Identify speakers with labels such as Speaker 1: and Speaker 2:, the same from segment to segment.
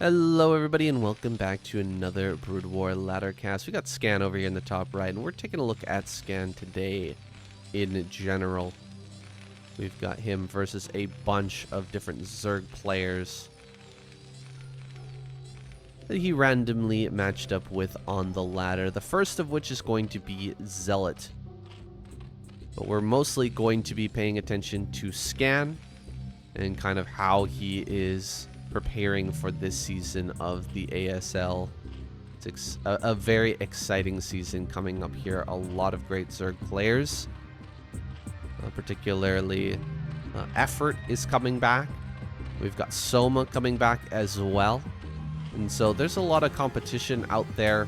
Speaker 1: Hello everybody and welcome back to another Broodwar ladder cast. We got Scan over here in the top right and we're taking a look at Scan today in general. We've got him versus a bunch of different Zerg players that he randomly matched up with on the ladder. The first of which is going to be Zealot. But we're mostly going to be paying attention to Scan and kind of how he is preparing for this season of the ASL. It's a very exciting season coming up here. A lot of great Zerg players. Particularly Effort is coming back. We've got Soma coming back as well. And so there's a lot of competition out there.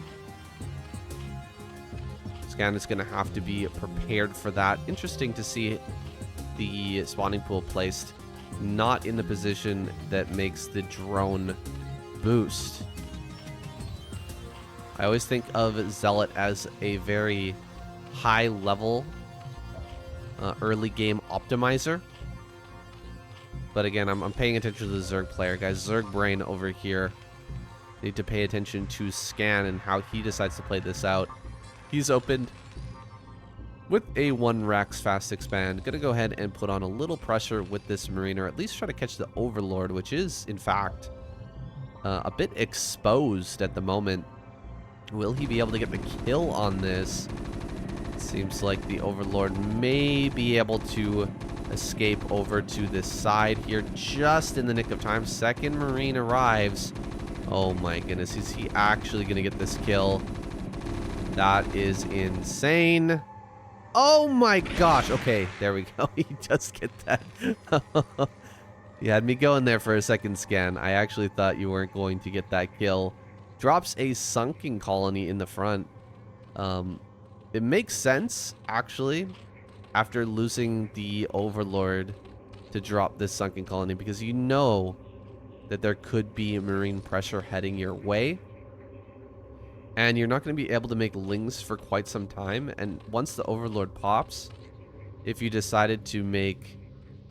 Speaker 1: Scan is going to have to be prepared for that. Interesting to see the spawning pool placed not in the position that makes the drone boost. I always think of Zealot as a very high level early game optimizer. But again, I'm paying attention to the Zerg player, guys. Zerg brain over here. Need to pay attention to Scan and how he decides to play this out. He's opened with a 1 Rax fast expand. Gonna go ahead and put on a little pressure with this Marine, or at least try to catch the Overlord, which is, in fact, a bit exposed at the moment. Will he be able to get the kill on this? Seems like the Overlord may be able to escape over to this side here just in the nick of time. Second Marine arrives. Oh my goodness, is he actually gonna get this kill? That is insane. Oh my gosh. Okay, there we go. He does get that. You had me going there for a second, Scan. I actually thought you weren't going to get that kill. Drops a sunken colony in the front. It makes sense, actually, after losing the Overlord to drop this sunken colony, because you know that there could be Marine pressure heading your way. And you're not going to be able to make lings for quite some time. And once the Overlord pops, if you decided to make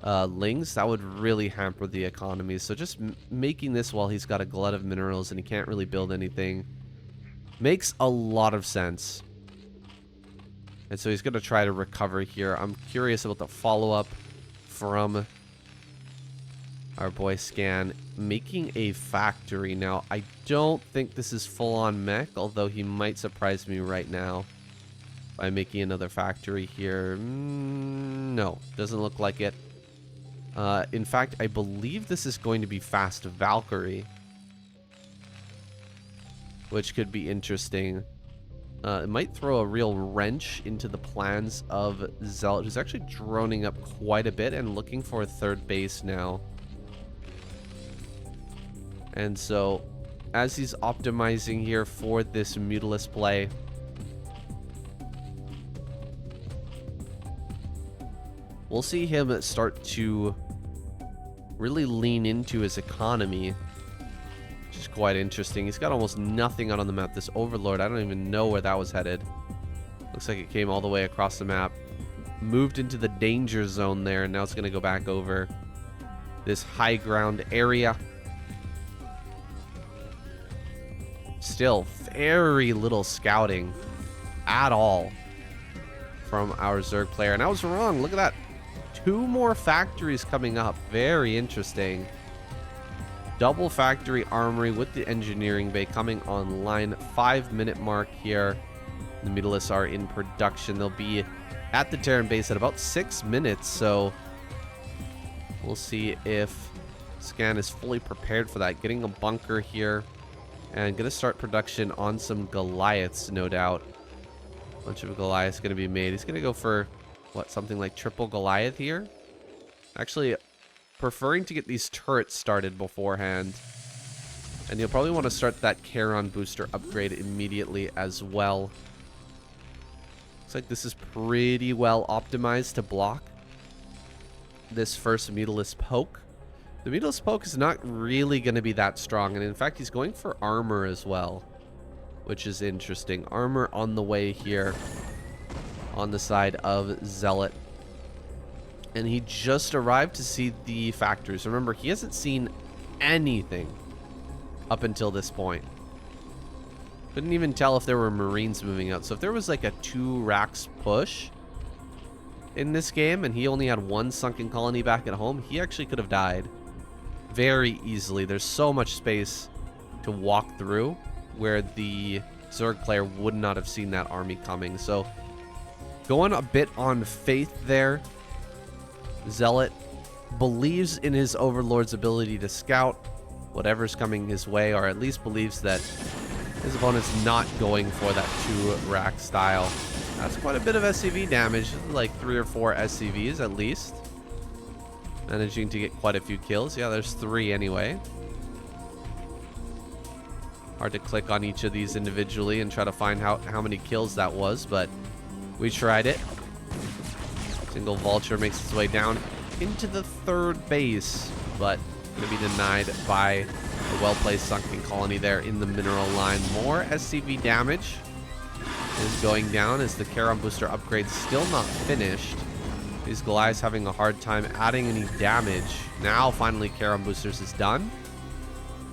Speaker 1: lings, that would really hamper the economy. So just making this while he's got a glut of minerals and he can't really build anything makes a lot of sense. And so he's going to try to recover here. I'm curious about the follow-up from our boy Scan, making a factory. Now, I don't think this is full-on mech, although he might surprise me right now by making another factory here. No, doesn't look like it. In fact, I believe this is going to be fast Valkyrie, which could be interesting. It might throw a real wrench into the plans of Zealot, who's actually droning up quite a bit and looking for a third base now. And so, as he's optimizing here for this Mutilus play, we'll see him start to really lean into his economy, which is quite interesting. He's got almost nothing out on the map. This Overlord, I don't even know where that was headed. Looks like it came all the way across the map, moved into the danger zone there, and now it's going to go back over this high ground area. Still very little scouting at all from our Zerg player. And I was wrong. Look at that. 2 more factories coming up. Very interesting. Double factory armory with the engineering bay coming online. 5-minute mark here. The Mutilus are in production. They'll be at the Terran base at about 6 minutes. So we'll see if Scan is fully prepared for that. Getting a bunker here. And going to start production on some Goliaths, no doubt. A bunch of Goliaths going to be made. He's going to go for, what, something like triple Goliath here? Actually, preferring to get these turrets started beforehand. And you'll probably want to start that Charon booster upgrade immediately as well. Looks like this is pretty well optimized to block this first Mutilus poke. The Mutilus poke is not really going to be that strong, and in fact, he's going for armor as well, which is interesting. Armor on the way here on the side of Zealot. And he just arrived to see the factories. Remember, he hasn't seen anything up until this point. Couldn't even tell if there were Marines moving out. So if there was like a 2 racks push in this game and he only had 1 sunken colony back at home, he actually could have died very easily. There's so much space to walk through where the Zerg player would not have seen that army coming. So going a bit on faith there. Zealot believes in his Overlord's ability to scout whatever's coming his way, or at least believes that his opponent's not going for that 2-rack style. That's quite a bit of SCV damage, like 3 or 4 SCVs at least. Managing to get quite a few kills. Yeah, there's 3 anyway. Hard to click on each of these individually and try to find how many kills that was, but we tried it. Single vulture makes its way down into the 3rd base, but going to be denied by a well-placed sunken colony there in the mineral line. More SCV damage is going down as the Charon booster upgrade still not finished. These Goliaths having a hard time adding any damage. Now finally Charon boosters is done.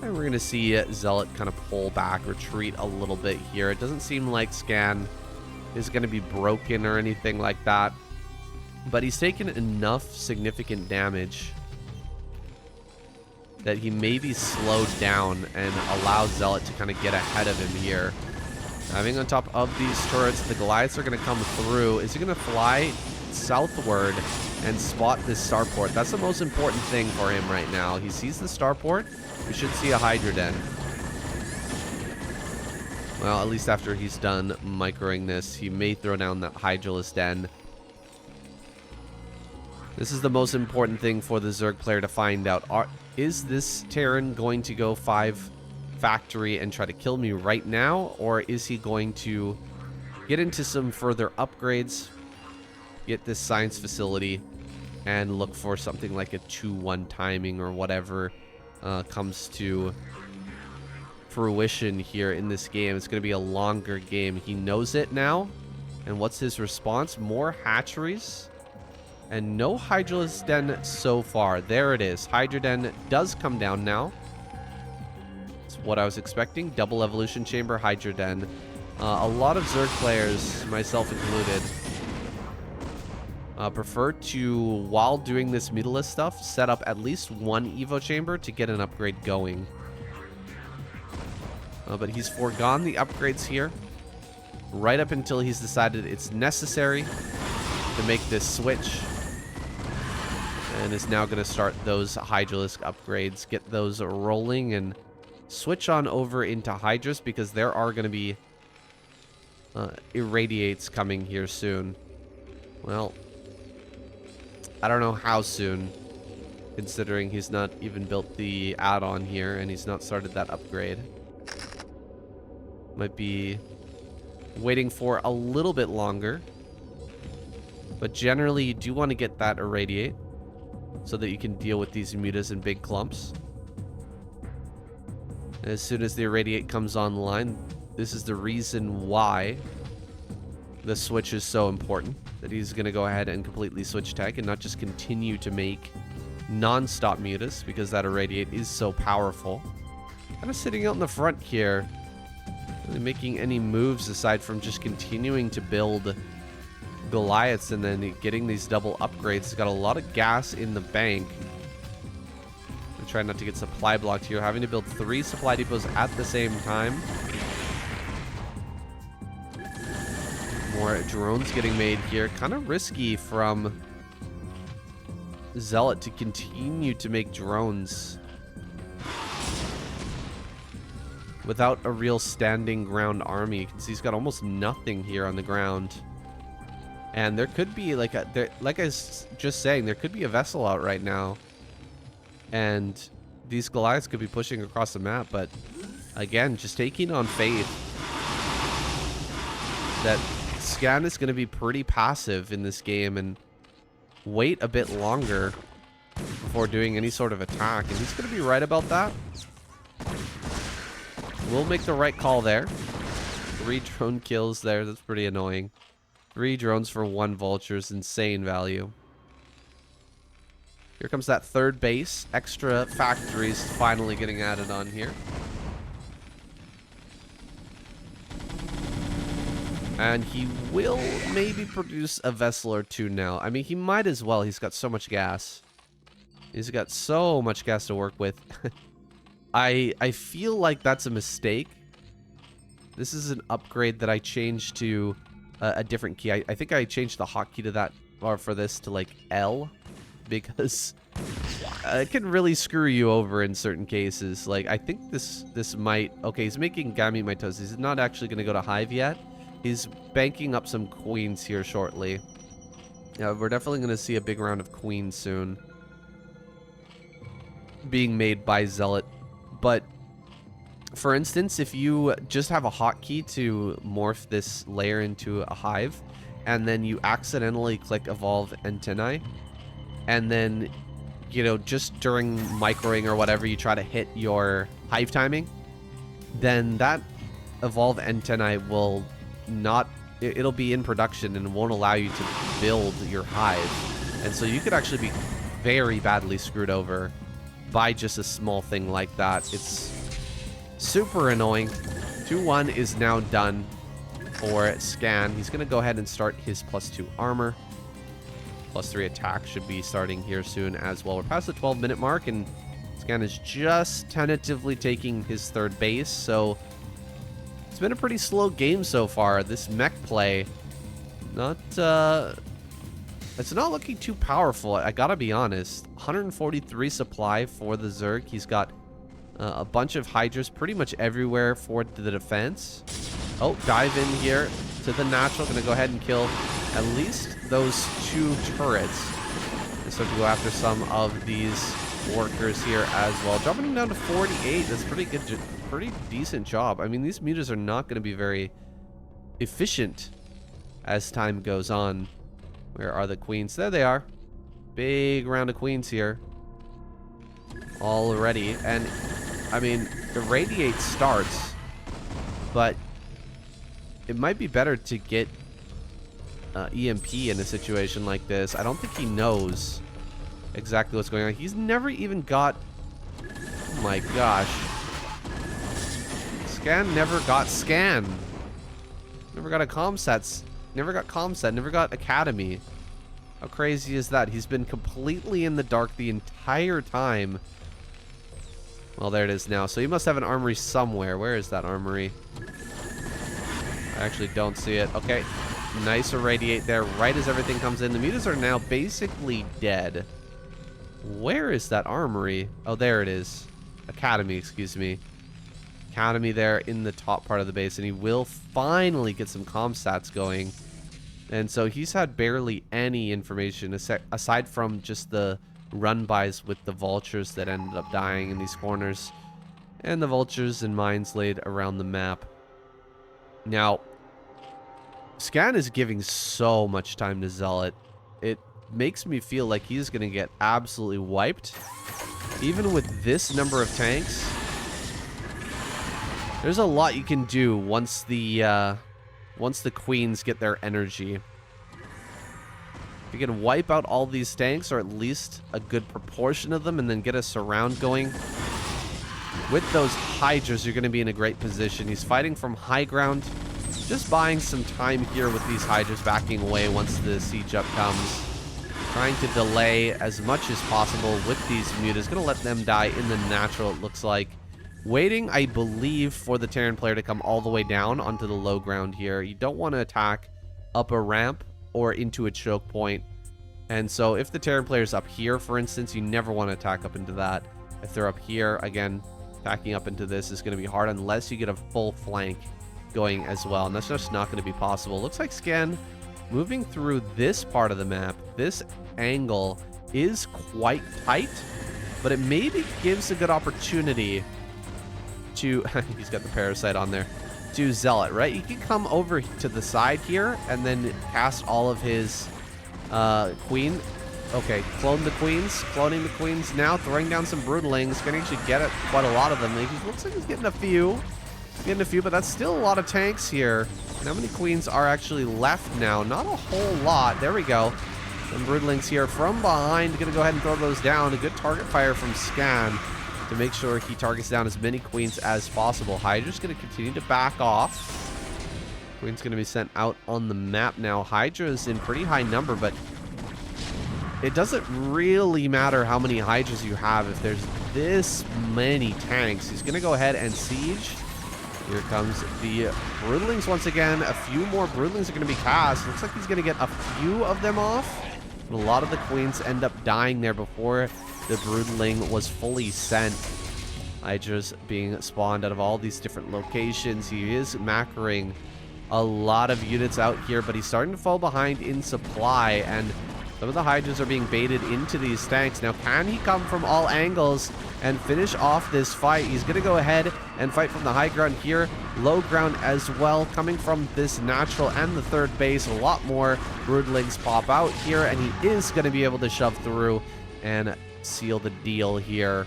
Speaker 1: And we're going to see Zealot kind of pull back, retreat a little bit here. It doesn't seem like Scan is going to be broken or anything like that. But he's taken enough significant damage that he may be slowed down and allow Zealot to kind of get ahead of him here. Having on top of these turrets, the Goliaths are going to come through. Is he going to fly southward and spot this starport? That's the most important thing for him right now. He sees the starport. We should see a Hydra Den. Well, at least after he's done microing this, he may throw down that Hydralisk Den. This is the most important thing for the Zerg player to find out. Is this Terran going to go 5 factory and try to kill me right now? Or is he going to get into some further upgrades, get this science facility, and look for something like a 2-1 timing or whatever comes to fruition here in this game? It's going to be a longer game. He knows it now. And what's his response? More hatcheries. And no Hydralisk Den so far. There it is. Hydra Den does come down now. That's what I was expecting. Double Evolution Chamber, Hydra Den. A lot of Zerg players, myself included, prefer to, while doing this Mutalisk stuff, set up at least 1 Evo Chamber to get an upgrade going. But he's foregone the upgrades here right up until he's decided it's necessary to make this switch. And is now going to start those Hydralisk upgrades, get those rolling, and switch on over into Hydras, because there are going to be Irradiates coming here soon. Well, I don't know how soon, considering he's not even built the add-on here, and he's not started that upgrade. Might be waiting for a little bit longer. But generally, you do want to get that Irradiate, so that you can deal with these mutas in big clumps. And as soon as the Irradiate comes online, this is the reason why the switch is so important. That he's going to go ahead and completely switch tech and not just continue to make non-stop mutas, because that Irradiate is so powerful. Kind of sitting out in the front here, really making any moves aside from just continuing to build Goliaths and then getting these double upgrades. He's got a lot of gas in the bank. I'm trying not to get supply blocked here. Having to build 3 supply depots at the same time. More drones getting made here. Kind of risky from Zealot to continue to make drones without a real standing ground army. You can see he's got almost nothing here on the ground. And there could be like like I was just saying, there could be a vessel out right now, and these Goliaths could be pushing across the map. But again, just taking on faith that Scan is going to be pretty passive in this game and wait a bit longer before doing any sort of attack, and he's going to be right about that. We'll make the right call there. 3 drone kills there. That's pretty annoying. 3 drones for 1 vulture is insane value. Here comes that 3rd base. Extra factories finally getting added on here. And he will maybe produce a vessel or two now. I mean, he might as well. He's got so much gas. He's got so much gas to work with. I feel like that's a mistake. This is an upgrade that I changed to a different key. I think I changed the hotkey to that, or for this to like L, because it can really screw you over in certain cases. Like, I think this might... Okay, he's making gamete mitosis. He's not actually going to go to hive yet. He's banking up some queens here shortly. Yeah, we're definitely going to see a big round of queens soon being made by Zealot. But for instance, if you just have a hotkey to morph this layer into a hive, and then you accidentally click evolve antennae, and then, you know, just during microing or whatever, you try to hit your hive timing, then that evolve antennae will not... It'll be in production and won't allow you to build your hive. And so you could actually be very badly screwed over by just a small thing like that. It's super annoying. 2-1 is now done for Scan. He's going to go ahead and start his +2 armor. +3 attack should be starting here soon as well. We're past the 12-minute mark, and Scan is just tentatively taking his third base. So it's been a pretty slow game so far. This mech play, it's not looking too powerful, I gotta be honest. 143 supply for the Zerg. He's got a bunch of Hydras pretty much everywhere for the defense. Oh, dive in here to the natural. Gonna go ahead and kill at least those 2 turrets. And start to go after some of these workers here as well. Dropping him down to 48. That's pretty good. Pretty decent job. I mean, these mutas are not going to be very efficient as time goes on. Where are the queens? There they are. Big round of queens here already. And I mean, the radiate starts, but it might be better to get EMP in a situation like this. I don't think he knows exactly what's going on. He's never even got... Oh my gosh. Scan never got Scan. Never got a comsat. Never got comsat. Never got Academy. How crazy is that? He's been completely in the dark the entire time. Well, there it is now. So he must have an armory somewhere. Where is that armory? I actually don't see it. Okay. Nice irradiate there right as everything comes in. The mutas are now basically dead. Where is that armory? Oh, there it is. Academy, excuse me. Academy there in the top part of the base, and he will finally get some comstats going. And so he's had barely any information aside from just the run-bys with the vultures that ended up dying in these corners, and the vultures and mines laid around the map. Now, Scan is giving so much time to Zealot. It makes me feel like he's going to get absolutely wiped. Even with this number of tanks, there's a lot you can do once the queens get their energy. If you can wipe out all these tanks, or at least a good proportion of them, and then get a surround going with those Hydras, you're going to be in a great position. He's fighting from high ground, just buying some time here with these Hydras backing away once the siege up comes. Trying to delay as much as possible with these mutas. Going to let them die in the natural, it looks like. Waiting, I believe, for the Terran player to come all the way down onto the low ground here. You don't want to attack up a ramp or into a choke point. And so if the Terran player is up here, for instance, you never want to attack up into that. If they're up here, again, attacking up into this is going to be hard unless you get a full flank going as well. And that's just not going to be possible. Looks like Scan moving through this part of the map. This angle is quite tight, but it maybe gives a good opportunity to... He's got the parasite on there. To Zealot, right? He can come over to the side here and then cast all of his queen. Okay, clone the queens. Cloning the queens now. Throwing down some broodlings. Gonna actually get quite a lot of them. He looks like he's getting a few. But that's still a lot of tanks here. And how many queens are actually left now? Not a whole lot. There we go. Some broodlings here from behind. Gonna go ahead and throw those down. A good target fire from Scan to make sure he targets down as many queens as possible. Hydra's going to continue to back off. Queen's going to be sent out on the map now. Hydra's in pretty high number, but it doesn't really matter how many Hydras you have if there's this many tanks. He's going to go ahead and siege. Here comes the Broodlings once again. A few more Broodlings are going to be cast. Looks like he's going to get a few of them off. But a lot of the Queens end up dying there before the Broodling was fully sent. Hydra's being spawned out of all these different locations. He is macroing a lot of units out here, but he's starting to fall behind in supply, and some of the Hydras are being baited into these tanks. Now, can he come from all angles and finish off this fight? He's going to go ahead and fight from the high ground here. Low ground as well, coming from this natural and the third base. A lot more Broodlings pop out here, and he is going to be able to shove through and seal the deal here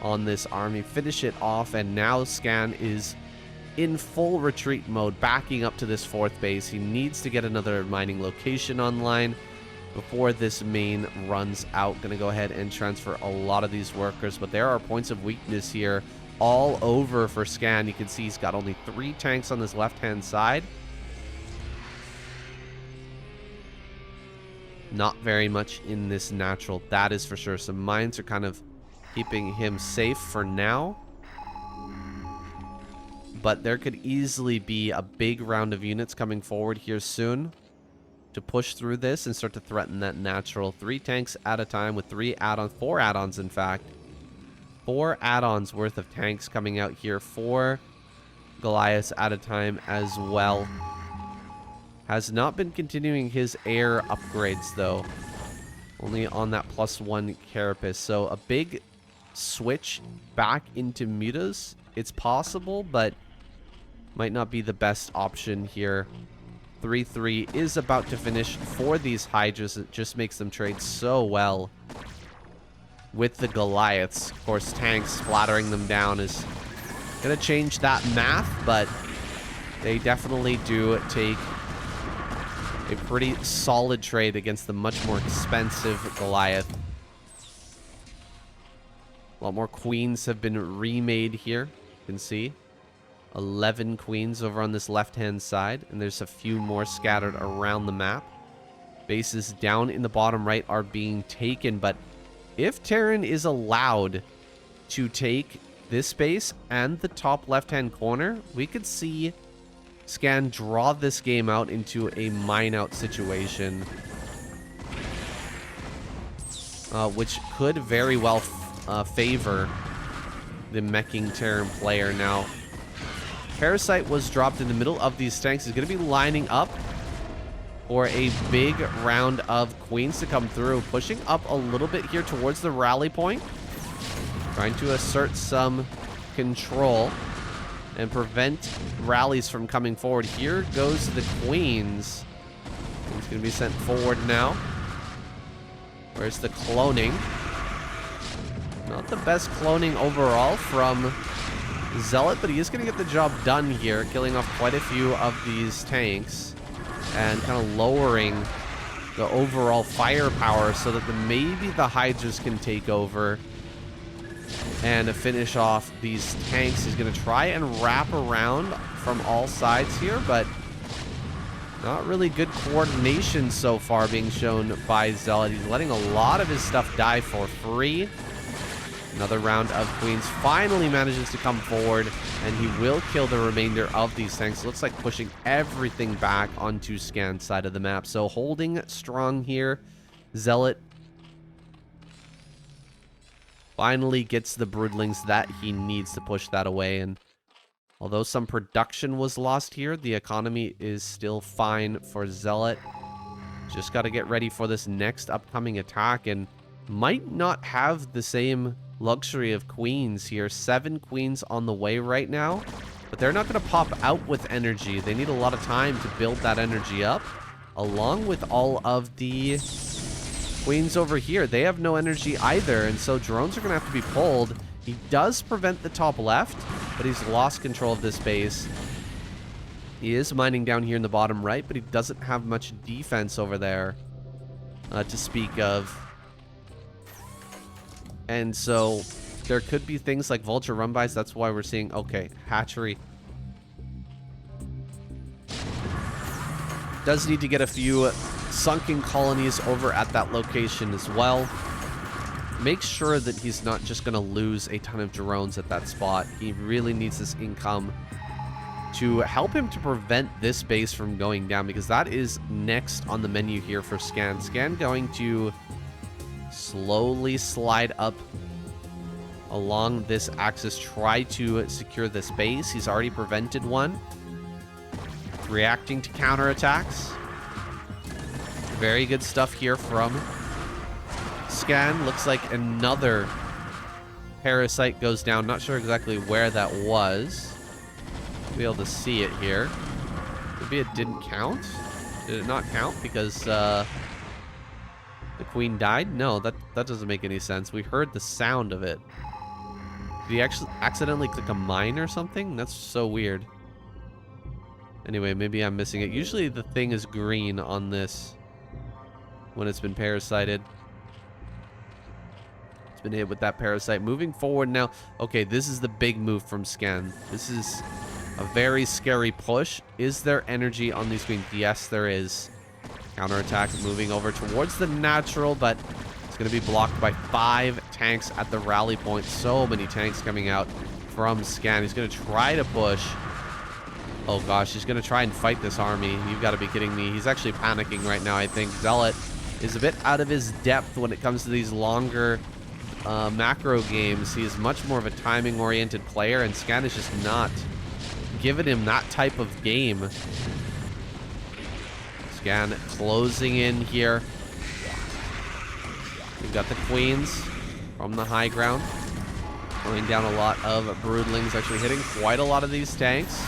Speaker 1: on this army. Finish it off, and now Scan is in full retreat mode, backing up to this fourth base. He needs to get another mining location online before this main runs out. Gonna go ahead and transfer a lot of these workers, but there are points of weakness here all over for Scan. You can see he's got only 3 tanks on this left-hand side. Not very much in this natural, that is for sure. Some mines are kind of keeping him safe for now, but there could easily be a big round of units coming forward here soon to push through this and start to threaten that natural. 3 tanks at a time with 3 add-ons, 4 add-ons in fact. 4 add-ons worth of tanks coming out here. 4 Goliaths at a time as well. Has not been continuing his air upgrades though. Only on that +1 carapace. So a big switch back into mutas. It's possible, but might not be the best option here. 3-3 is about to finish for these Hydras. It just makes them trade so well with the Goliaths. Of course, tanks splattering them down is going to change that math, but they definitely do take a pretty solid trade against the much more expensive Goliath. A lot more Queens have been remade here. You can see 11 Queens over on this left-hand side, and there's a few more scattered around the map. Bases down in the bottom right are being taken, but if Terran is allowed to take this base and the top left-hand corner, we could see Scan draw this game out into a mine-out situation, which could very well favor the meching Terran player. Now, Parasite was dropped in the middle of these tanks. He's going to be lining up for a big round of Queens to come through, pushing up a little bit here towards the rally point, trying to assert some control and prevent rallies from coming forward. Here goes the Queens. He's going to be sent forward now. Where's the cloning? Not the best cloning overall from Zealot, but he is going to get the job done here, killing off quite a few of these tanks and kind of lowering the overall firepower so that maybe the Hydras can take over and finish off these tanks. He's going to try and wrap around from all sides here, but not really good coordination so far being shown by Zealot. He's letting a lot of his stuff die for free. Another round of Queens finally manages to come forward, and he will kill the remainder of these tanks. It looks like pushing everything back onto Scan's side of the map. So holding strong here. Zealot finally gets the Broodlings that he needs to push that away. And although some production was lost here, the economy is still fine for Zealot. Just got to get ready for this next upcoming attack, and might not have the same luxury of Queens here. 7 Queens on the way right now, but they're not going to pop out with energy. They need a lot of time to build that energy up, along with all of the Queens over here. They have no energy either, and so drones are going to have to be pulled. He does prevent the top left, but he's lost control of this base. He is mining down here in the bottom right, but he doesn't have much defense over there to speak of. And so there could be things like vulture run-bys. That's why we're seeing, okay, hatchery Does need to get a few sunken colonies over at that location as well. Make sure that he's not just going to lose a ton of drones at that spot. He really needs this income to help him to prevent this base from going down, because that is next on the menu here for Scan. Scan going to slowly slide up along this axis, try to secure this base. He's already prevented one. Reacting to counterattacks. Very good stuff here from Scan. Looks like another parasite goes down. Not sure exactly where that was. Be able to see it here. Maybe it didn't count. Did it not count because the queen died? No, that doesn't make any sense. We heard the sound of it. Did he actually accidentally click a mine or something? That's so weird. Anyway, maybe I'm missing it. Usually the thing is green on this when it's been parasited. It's been hit with that parasite. Moving forward now. Okay, this is the big move from Scan. This is a very scary push. Is there energy on these queens? Yes, there is. Counterattack moving over towards the natural, but it's going to be blocked by 5 tanks at the rally point. So many tanks coming out from Scan. He's going to try to push. Oh gosh, he's going to try and fight this army. You've got to be kidding me. He's actually panicking right now, I think. Zealot is a bit out of his depth when it comes to these longer macro games. He is much more of a timing-oriented player, and Scan is just not giving him that type of game. Scan closing in here. We've got the queens from the high ground. Going down a lot of broodlings, actually hitting quite a lot of these tanks.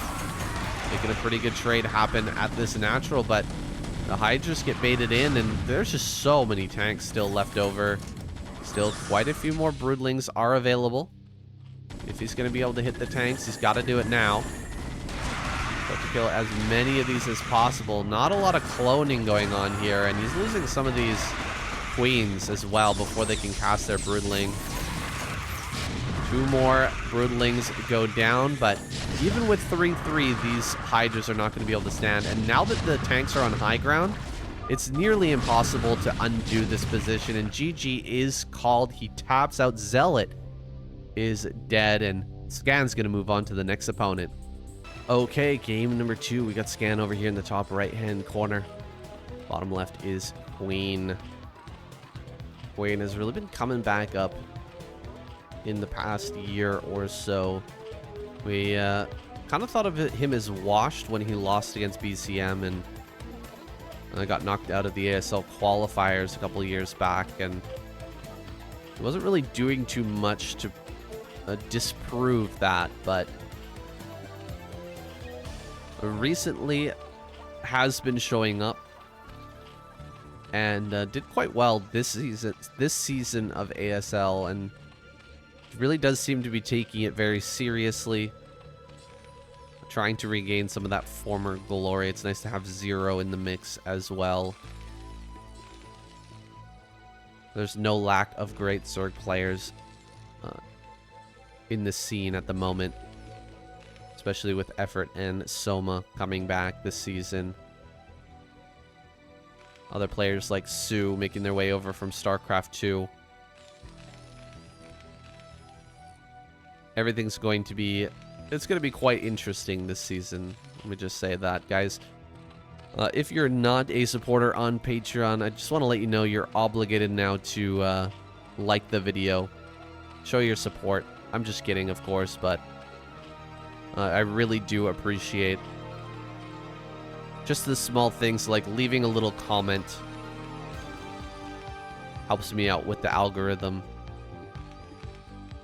Speaker 1: Making a pretty good trade happen at this natural, but the Hydras get baited in, and there's just so many tanks still left over. Still quite a few more broodlings are available. If he's going to be able to hit the tanks, he's got to do it now. Got to kill as many of these as possible. Not a lot of cloning going on here, and he's losing some of these queens as well before they can cast their broodling. 2 more broodlings go down, but even with 3-3, these Hydras are not going to be able to stand. And now that the tanks are on high ground, it's nearly impossible to undo this position, and GG is called. He taps out. Zealot is dead, and Scan's going to move on to the next opponent. Okay, game number 2. We got Scan over here in the top right-hand corner. Bottom left is Queen. Queen has really been coming back up in the past year or so. We kind of thought of him as washed when he lost against BCM and got knocked out of the ASL qualifiers a couple of years back, and he wasn't really doing too much to disprove that, but recently has been showing up and did quite well this season of ASL, and really does seem to be taking it very seriously, trying to regain some of that former glory. It's nice to have Zero in the mix as well. There's no lack of great Zerg players in the scene at the moment, especially with Effort and Soma coming back this season. Other players like Sue making their way over from Starcraft 2. Everything's going to be... It's going to be quite interesting this season. Let me just say that, guys. If you're not a supporter on Patreon, I just want to let you know you're obligated now to like the video. Show your support. I'm just kidding, of course, but I really do appreciate just the small things like leaving a little comment. Helps me out with the algorithm,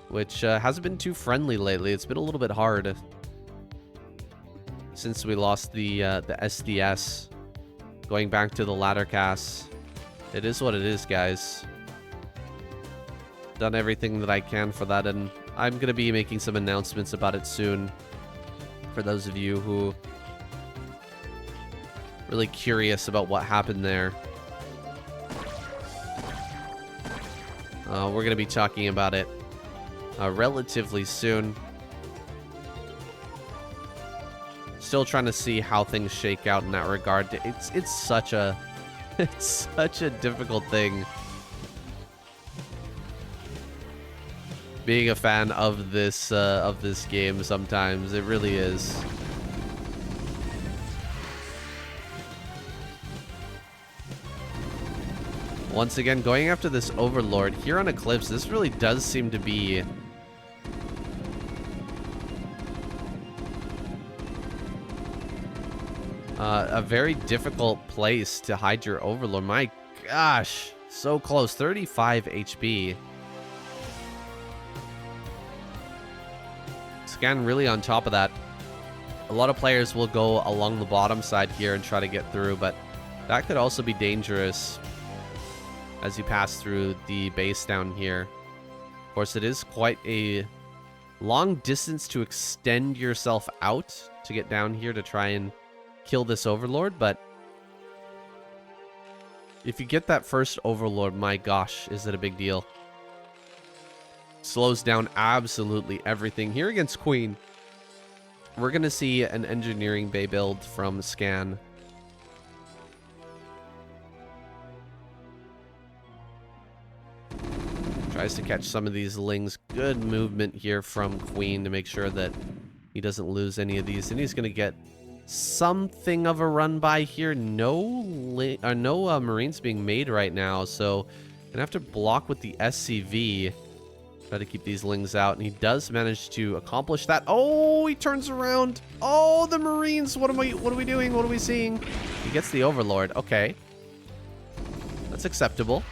Speaker 1: which hasn't been too friendly lately. It's been a little bit hard since we lost the SDS. Going back to the ladder casts, it is what it is, guys. Done everything that I can for that, and I'm going to be making some announcements about it soon for those of you who really curious about what happened there. We're going to be talking about it relatively soon. Still trying to see how things shake out in that regard. It's such a it's such a difficult thing. Being a fan of this game sometimes, it really is. Once again, going after this Overlord here on Eclipse, this really does seem to be a very difficult place to hide your Overlord. My gosh, so close. 35 HP. Scan really on top of that. A lot of players will go along the bottom side here and try to get through, but that could also be dangerous as you pass through the base down here. Of course, it is quite a long distance to extend yourself out to get down here to try and kill this Overlord, but if you get that first Overlord, my gosh, is it a big deal. Slows down absolutely everything. Here against Queen, we're going to see an engineering bay build from Scan. Tries to catch some of these Lings. Good movement here from Queen to make sure that he doesn't lose any of these. And he's going to get something of a run by here. No Marines being made right now, so gonna have to block with the SCV. Try to keep these Lings out, and he does manage to accomplish that. Oh, he turns around. Oh, the Marines. What are we doing? What are we seeing? He gets the Overlord. Okay. That's acceptable.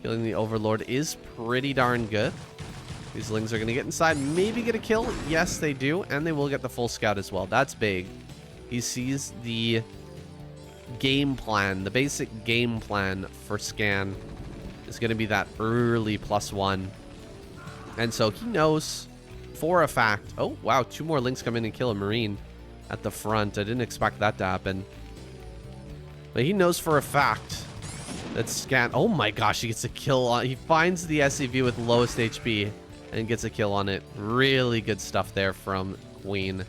Speaker 1: Killing the Overlord is pretty darn good. These Lings are going to get inside, maybe get a kill. Yes, they do, and they will get the full scout as well. That's big. He sees the game plan, the basic game plan for Scan is going to be that early +1. And so he knows for a fact. Oh, wow, 2 more Lings come in and kill a Marine at the front. I didn't expect that to happen. But he knows for a fact that Scan... Oh my gosh, he gets a kill on... He finds the SCV with lowest HP and gets a kill on it. Really good stuff there from Queen.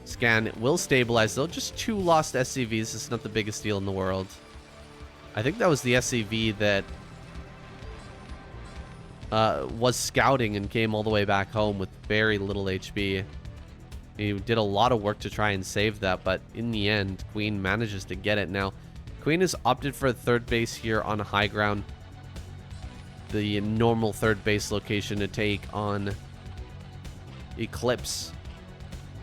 Speaker 1: Scan will stabilize, though. Just 2 lost SCVs. It's not the biggest deal in the world. I think that was the SCV that was scouting and came all the way back home with very little HP. He did a lot of work to try and save that, but in the end, Queen manages to get it. Now, Queen has opted for a 3rd base here on high ground. The normal 3rd base location to take on Eclipse.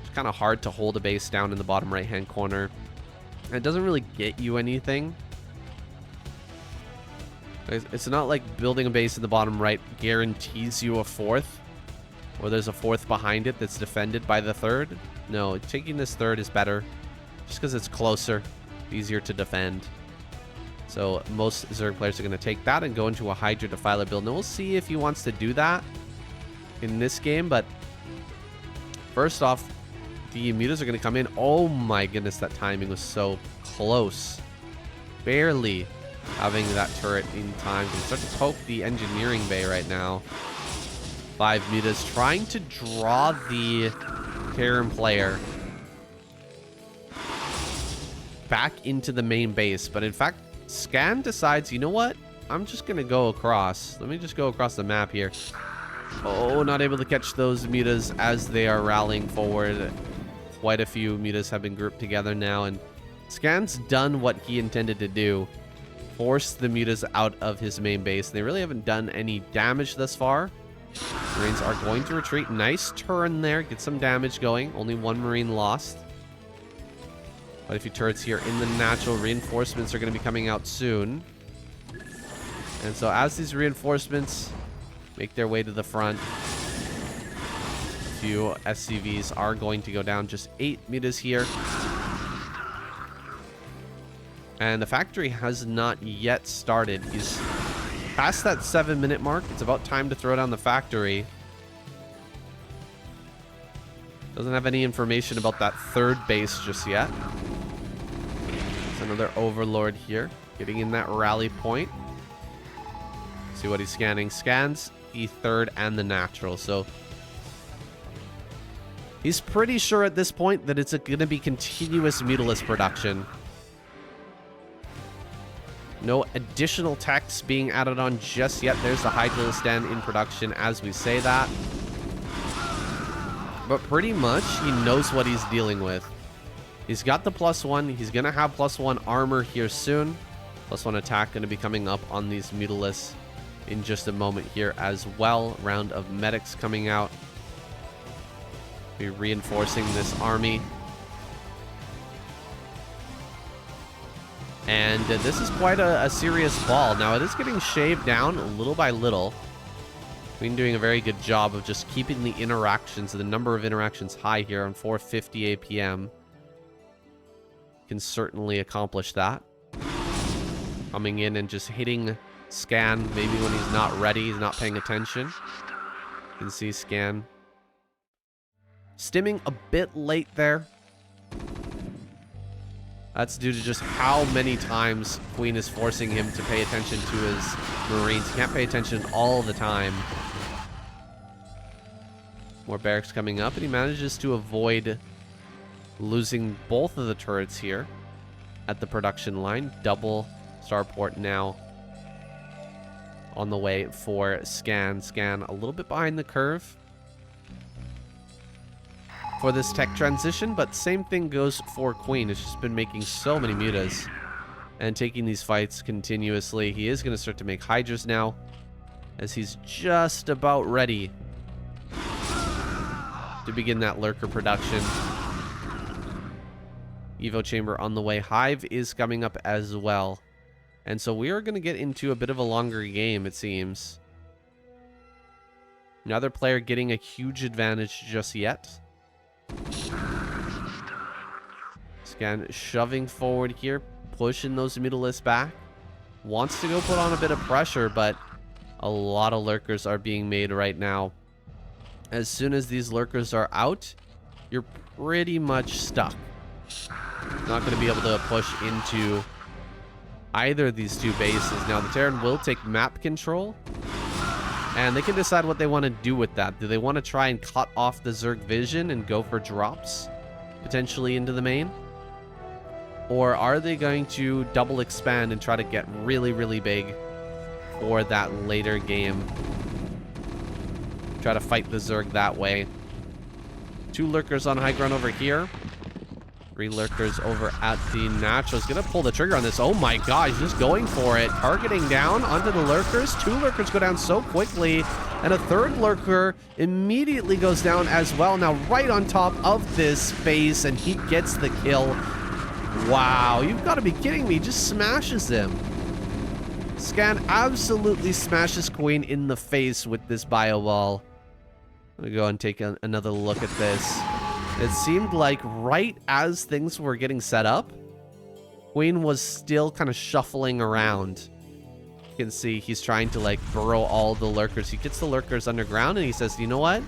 Speaker 1: It's kind of hard to hold a base down in the bottom right-hand corner. It doesn't really get you anything. It's not like building a base in the bottom right guarantees you a 4th, or there's a 4th behind it that's defended by the 3rd. No, taking this 3rd is better, just because it's closer, easier to defend. So most Zerg players are going to take that and go into a Hydra Defiler build. And we'll see if he wants to do that in this game. But first off, the mutas are going to come in. Oh my goodness, that timing was so close. Barely having that turret in time. Can start to poke the engineering bay right now. 5 mutas trying to draw the Terran player back into the main base. But in fact, Scan decides, you know what? I'm just going to go across. Let me just go across the map here. Oh, not able to catch those mutas as they are rallying forward. Quite a few mutas have been grouped together now, and Scan's done what he intended to do. Force the mutas out of his main base. They really haven't done any damage thus far. Marines are going to retreat. Nice turn there. Get some damage going. Only 1 Marine lost. Quite a few turrets here in the natural. Reinforcements are going to be coming out soon. And so as these reinforcements make their way to the front, a few SCVs are going to go down. Just 8 mutas here. And the factory has not yet started. He's past that 7-minute mark. It's about time to throw down the factory. Doesn't have any information about that 3rd base just yet. There's another Overlord here, getting in that rally point. See what he's scanning. Scans the 3rd and the natural. So He's pretty sure at this point that it's going to be continuous Mutalisk production. No additional techs being added on just yet. There's the Hydra stand in production as we say that. But pretty much he knows what he's dealing with. He's got the +1. He's going to have +1 armor here soon. +1 attack going to be coming up on these Mutalisks in just a moment here as well. Round of medics coming out. Be reinforcing this army. And this is quite a serious ball. Now it is getting shaved down little by little. We've been doing a very good job of just keeping the interactions, the number of interactions high here on 4:50 APM. Can certainly accomplish that. Coming in and just hitting Scan maybe when he's not ready, he's not paying attention. You can see Scan stimming a bit late there. That's due to just how many times Queen is forcing him to pay attention to his Marines. He can't pay attention all the time. More barracks coming up, and he manages to avoid losing both of the turrets here at the production line. Double starport now on the way for Scan. Scan a little bit behind the curve for this tech transition, but same thing goes for Queen. It's just been making so many mutas and taking these fights continuously. He is going to start to make Hydras now, as he's just about ready to begin that lurker production. Evo chamber on the way. Hive is coming up as well. And so we are going to get into a bit of a longer game, it seems. Another player getting a huge advantage just yet. Scan shoving forward here, pushing those Mutalisks back. Wants to go put on a bit of pressure, but a lot of lurkers are being made right now. As soon as these lurkers are out, you're pretty much stuck. Not going to be able to push into either of these two bases. Now the Terran will take map control, and they can decide what they want to do with that. Do they want to try and cut off the Zerg vision and go for drops potentially into the main? Or are they going to double expand and try to get really, really big for that later game? Try to fight the Zerg that way. 2 lurkers on high ground over here. 3 lurkers over at the Naturals. Gonna pull the trigger on this. Oh my god, he's just going for it. Targeting down onto the lurkers. 2 lurkers go down so quickly. And a 3rd lurker immediately goes down as well. Now right on top of this base, and he gets the kill. Wow, you've got to be kidding me. He just smashes him. Scan absolutely smashes Queen in the face with this bio wall. I'm gonna go and take another look at this. It seemed like right as things were getting set up, Queen was still kind of shuffling around. You can see he's trying to like burrow all the lurkers. He gets the lurkers underground and he says, you know what?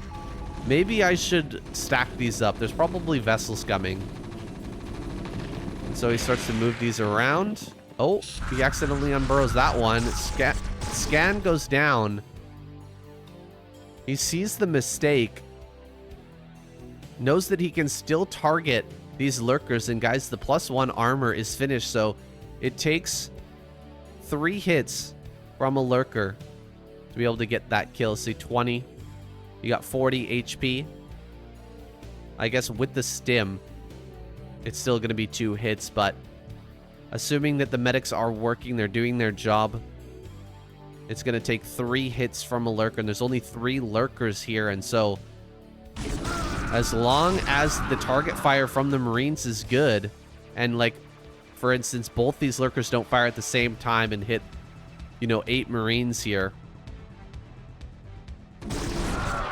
Speaker 1: Maybe I should stack these up. There's probably vessels coming. And so he starts to move these around. Oh, he accidentally unburrows that one. Scan goes down. He sees the mistake. Knows that he can still target these lurkers. And guys, the +1 armor is finished. So it takes 3 hits from a lurker to be able to get that kill. See, 20. You got 40 HP. I guess with the stim, it's still going to be 2 hits. But assuming that the medics are working, they're doing their job, it's going to take 3 hits from a lurker. And there's only 3 lurkers here. And so as long as the target fire from the Marines is good, and like, for instance, both these lurkers don't fire at the same time and hit, you know, 8 Marines here,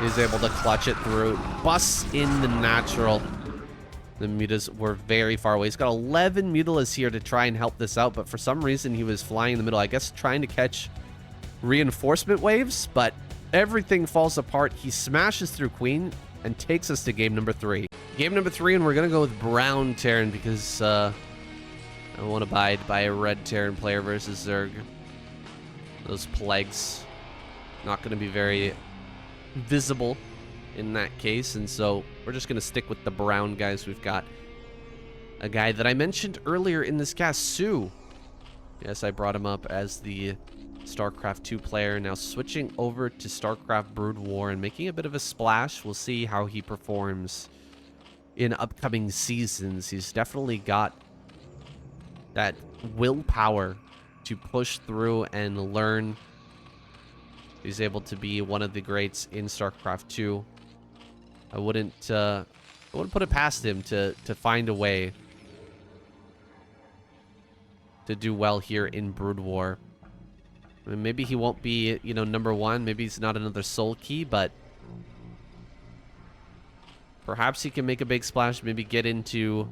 Speaker 1: he's able to clutch it through. Busts in the natural. The mutas were very far away. He's got 11 mutalisks here to try and help this out, but for some reason he was flying in the middle. I guess trying to catch reinforcement waves, but everything falls apart. He smashes through Queen and takes us to game number 3. Game number 3, and we're going to go with Brown Terran because I won't abide by a red Terran player versus Zerg. Those plagues not going to be very visible in that case, and so we're just going to stick with the brown guys. We've got a guy that I mentioned earlier in this cast, Sue. Yes, I brought him up as the Starcraft 2 player, now switching over to Starcraft Broodwar and making a bit of a splash. We'll see how he performs in upcoming seasons. He's definitely got that willpower to push through and learn. He's able to be one of the greats in Starcraft 2. I wouldn't put it past him to find a way to do well here in Brood War. I mean, maybe he won't be, you know, #1. Maybe he's not another soul key, but perhaps he can make a big splash. Maybe get into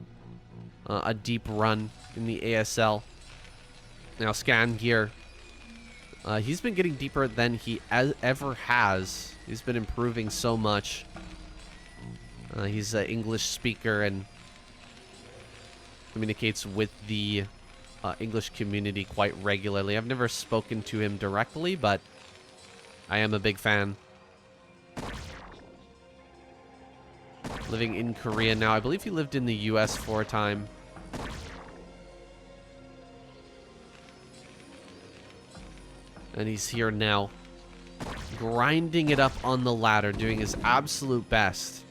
Speaker 1: a deep run in the ASL. Now, Scan here. He's been getting deeper than he ever has. He's been improving so much. He's an English speaker and communicates with the English community quite regularly. I've never spoken to him directly, but I am a big fan. Living in Korea now. I believe he lived in the US for a time. And he's here now, grinding it up on the ladder, doing his absolute best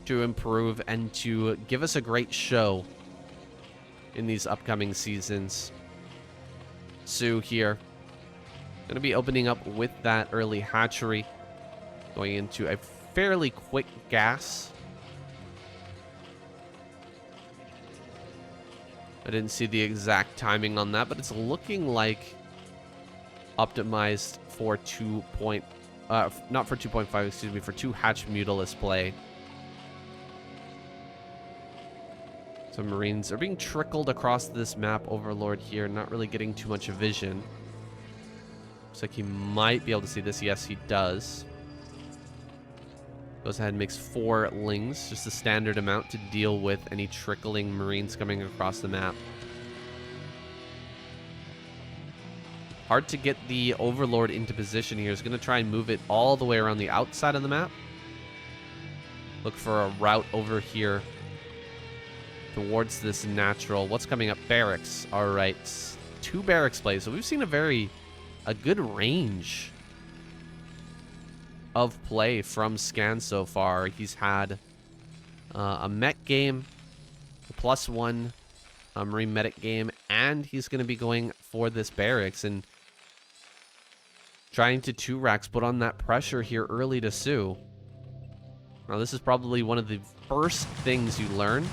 Speaker 1: to improve and to give us a great show in these upcoming seasons. Sue here, going to be opening up with that early hatchery, going into a fairly quick gas. I didn't see the exact timing on that, but it's looking like optimized for not for 2.5, excuse me, for 2 hatch Mutalisk play. Some Marines are being trickled across this map, Overlord here, not really getting too much vision. Looks like he might be able to see this. Yes, he does. Goes ahead and makes 4 lings, just the standard amount to deal with any trickling Marines coming across the map. Hard to get the Overlord into position here. He's going to try and move it all the way around the outside of the map. Look for a route over here towards this natural. What's coming up? Barracks. All right. 2 barracks plays. So we've seen a good range of play from Scan so far. He's had a Mech game, a +1 Marine Medic game, and he's going to be going for this barracks and trying to 2-racks, put on that pressure here early to Sue. Now, this is probably one of the first things you learn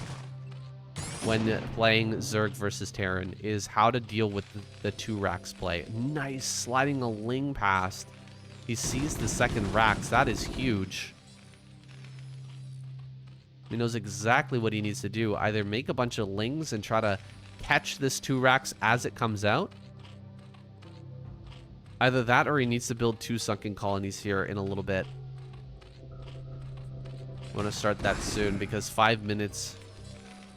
Speaker 1: when playing Zerg versus Terran, is how to deal with the 2-racks play. Nice, sliding a ling past. He sees the second racks. That is huge. He knows exactly what he needs to do. Either make a bunch of lings and try to catch this 2-racks as it comes out. Either that, or he needs to build 2 sunken colonies here in a little bit. I want to start that soon because 5 minutes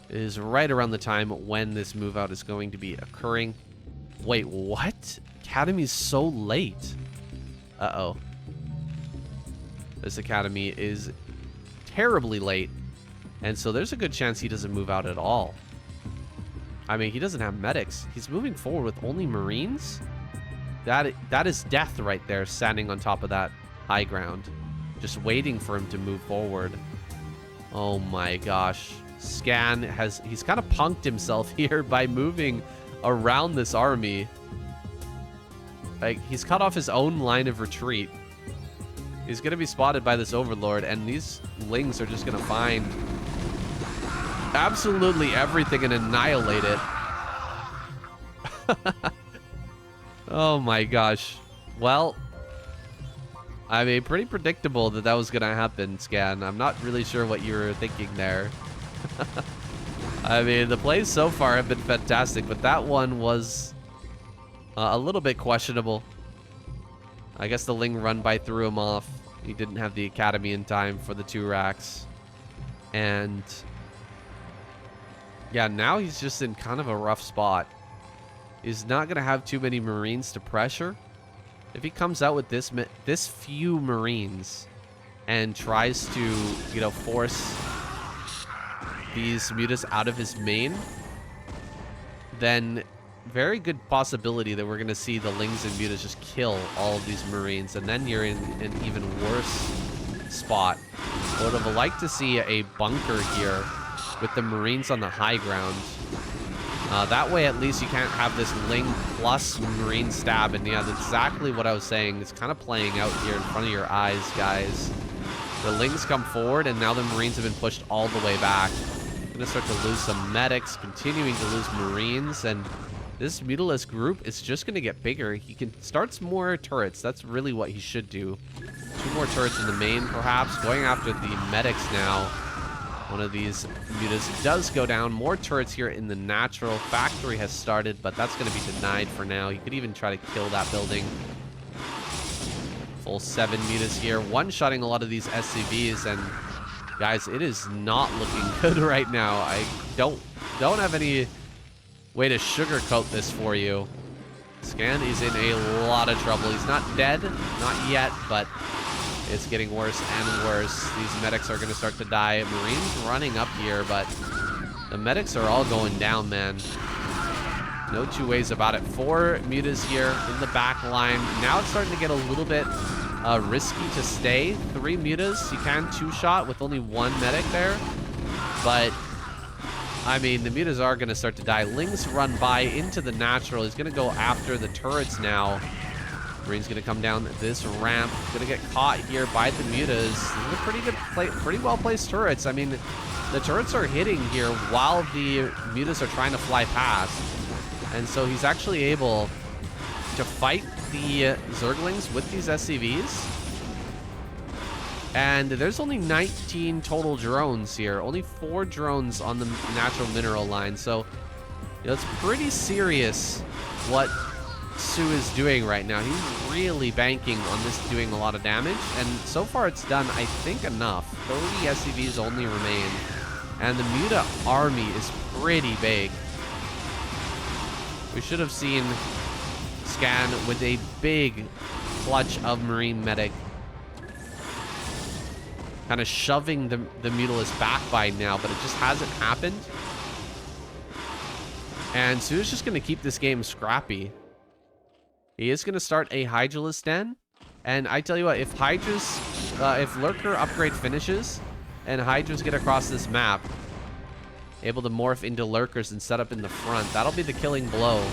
Speaker 1: is right around the time when this move out is going to be occurring. Wait, what? Academy's so late. Uh-oh. This academy is terribly late. And so there's a good chance he doesn't move out at all. I mean, he doesn't have medics. He's moving forward with only Marines? That is death right there, standing on top of that high ground. Just waiting for him to move forward. Oh my gosh. Scan he's kind of punked himself here by moving around this army. Like, he's cut off his own line of retreat. He's going to be spotted by this Overlord, and these lings are just going to find absolutely everything and annihilate it. Oh my gosh. Well, I mean, pretty predictable that that was going to happen, Scan. I'm not really sure what you were thinking there. I mean, the plays so far have been fantastic, but that one was a little bit questionable. I guess the Ling run by threw him off. He didn't have the academy in time for the 2-racks. And yeah, now he's just in kind of a rough spot. He's not going to have too many Marines to pressure. If he comes out with this few Marines and tries to, you know, force these mutas out of his main, then very good possibility that we're going to see the Lings and mutas just kill all of these Marines, and then you're in an even worse spot. I would have liked to see a bunker here with the Marines on the high ground. That way, at least you can't have this Ling plus Marine stab. And yeah, that's exactly what I was saying. It's kind of playing out here in front of your eyes, guys. The Lings come forward, and now the Marines have been pushed all the way back. Gonna start to lose some medics, continuing to lose Marines, and this Mutalist group is just gonna get bigger. He can start more turrets. That's really what he should do. 2 more turrets in the main, perhaps. Going after the medics now. One of these mutas does go down. More turrets here in the natural. Factory has started, but that's going to be denied for now. You could even try to kill that building. Full 7 mutas here. One-shotting a lot of these SCVs, and guys, it is not looking good right now. I don't have any way to sugarcoat this for you. Scan is in a lot of trouble. He's not dead, not yet, but it's getting worse and worse. These medics are going to start to die. Marines running up here, but the medics are all going down, man. No two ways about it. 4 mutas here in the back line. Now it's starting to get a little bit risky to stay. 3 mutas. You can 2-shot with only 1 medic there. But, I mean, the mutas are going to start to die. Lings run by into the natural. He's going to go after the turrets now. Marine's going to come down this ramp. Going to get caught here by the mutas. These are pretty well-placed turrets. I mean, the turrets are hitting here while the mutas are trying to fly past. And so he's actually able to fight the Zerglings with these SCVs. And there's only 19 total drones here. Only 4 drones on the natural mineral line. So, you know, it's pretty serious what Su is doing right now. He's really banking on this doing a lot of damage, and so far it's done, I think, enough. 30 SCVs only remain, and the Muta army is pretty big. We should have seen Scan with a big clutch of Marine medic, kind of shoving the Mutalist back by now, but it just hasn't happened. And Su is just going to keep this game scrappy. He is going to start a Hydralisk Den. And I tell you what, if Hydras, if Lurker upgrade finishes and Hydras get across this map, able to morph into Lurkers and set up in the front, that'll be the killing blow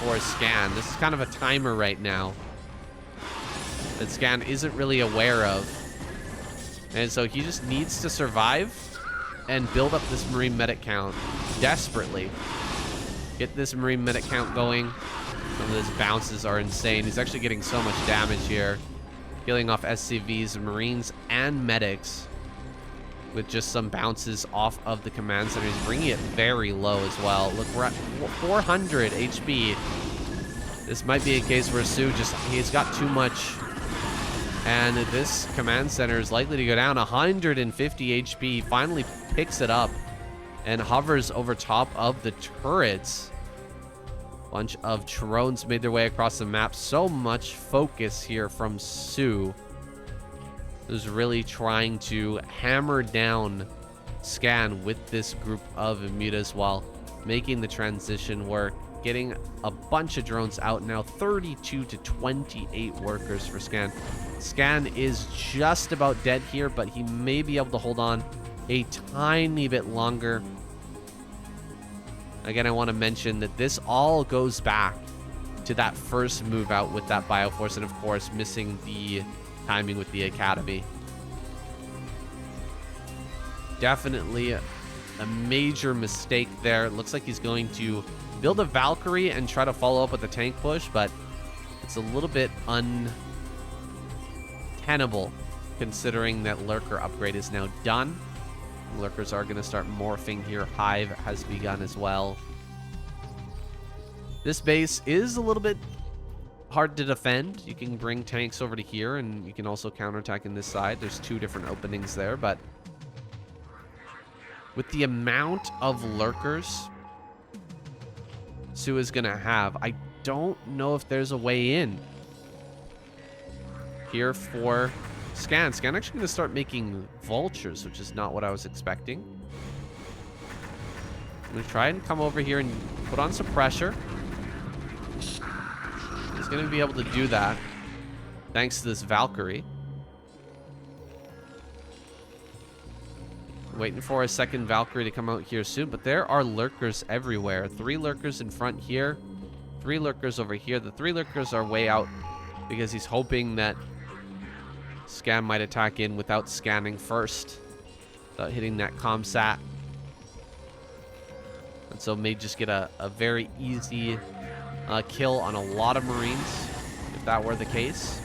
Speaker 1: for Scan. This is kind of a timer right now that Scan isn't really aware of. And so he just needs to survive and build up this Marine medic count desperately. Get this Marine medic count going. Some of his bounces are insane. He's actually getting so much damage here. Killing off SCVs, Marines, and medics with just some bounces off of the command center. He's bringing it very low as well. Look, we're at 400 HP. This might be a case where Su he's got too much. And this command center is likely to go down. 150 HP. Finally picks it up and hovers over top of the turrets. Bunch of drones made their way across the map. So much focus here from Su, who's really trying to hammer down Scan with this group of mutas while making the transition work. Getting a bunch of drones out now. 32 to 28 workers for Scan. Scan is just about dead here, but he may be able to hold on a tiny bit longer. Again, I want to mention that this all goes back to that first move out with that Bioforce, and of course, missing the timing with the Academy. Definitely a major mistake there. It looks like he's going to build a Valkyrie and try to follow up with a tank push, but it's a little bit untenable considering that Lurker upgrade is now done. Lurkers are going to start morphing here. Hive has begun as well. This base is a little bit hard to defend. You can bring tanks over to here, and you can also counterattack in this side. There's 2 different openings there, but with the amount of Lurkers Su is going to have, I don't know if there's a way in here for Scan. Scan actually going to start making vultures, which is not what I was expecting. I'm going to try and come over here and put on some pressure. He's going to be able to do that thanks to this Valkyrie. Waiting for a second Valkyrie to come out here soon, but there are lurkers everywhere. 3 lurkers in front here, 3 lurkers over here. The 3 lurkers are way out because he's hoping that Scan might attack in without scanning first, without hitting that comsat. And so may just get a very easy kill on a lot of Marines, if that were the case.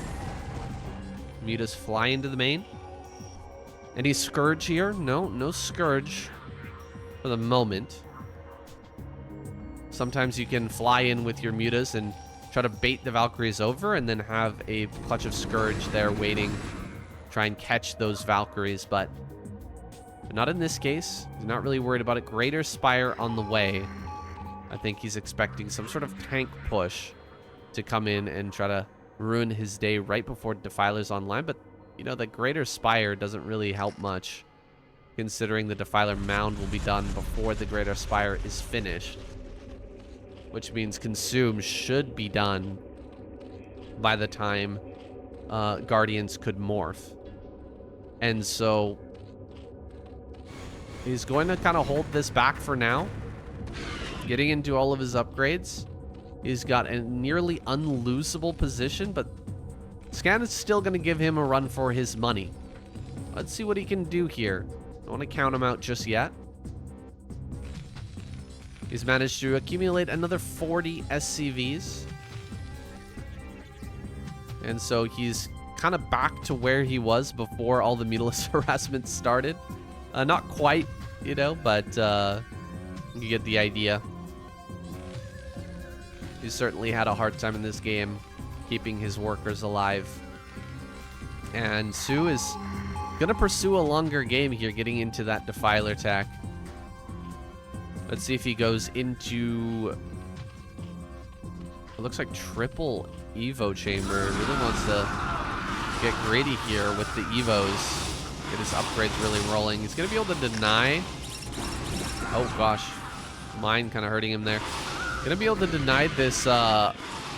Speaker 1: Mutas fly into the main. Any Scourge here? No Scourge for the moment. Sometimes you can fly in with your Mutas and try to bait the Valkyries over and then have a clutch of Scourge there waiting. Try and catch those Valkyries, but not in this case. He's not really worried about it. Greater Spire on the way. I think he's expecting some sort of tank push to come in and try to ruin his day right before Defiler's online, but you know, the Greater Spire doesn't really help much, considering the Defiler Mound will be done before the Greater Spire is finished. Which means Consume should be done by the time Guardians could morph. And so he's going to kind of hold this back for now. Getting into all of his upgrades. He's got a nearly unlosable position, but Scan is still going to give him a run for his money. Let's see what he can do here. Don't want to count him out just yet. He's managed to accumulate another 40 SCVs. And so he's kind of back to where he was before all the Mutilus harassment started. Not quite, you know, but you get the idea. He certainly had a hard time in this game keeping his workers alive. And Sue is going to pursue a longer game here, getting into that Defiler tech. Let's see if he goes into... It looks like triple Evo chamber. Really wants to get greedy here with the Evos. Get his upgrades really rolling. He's going to be able to deny... Oh gosh. Mine kind of hurting him there. Going to be able to deny this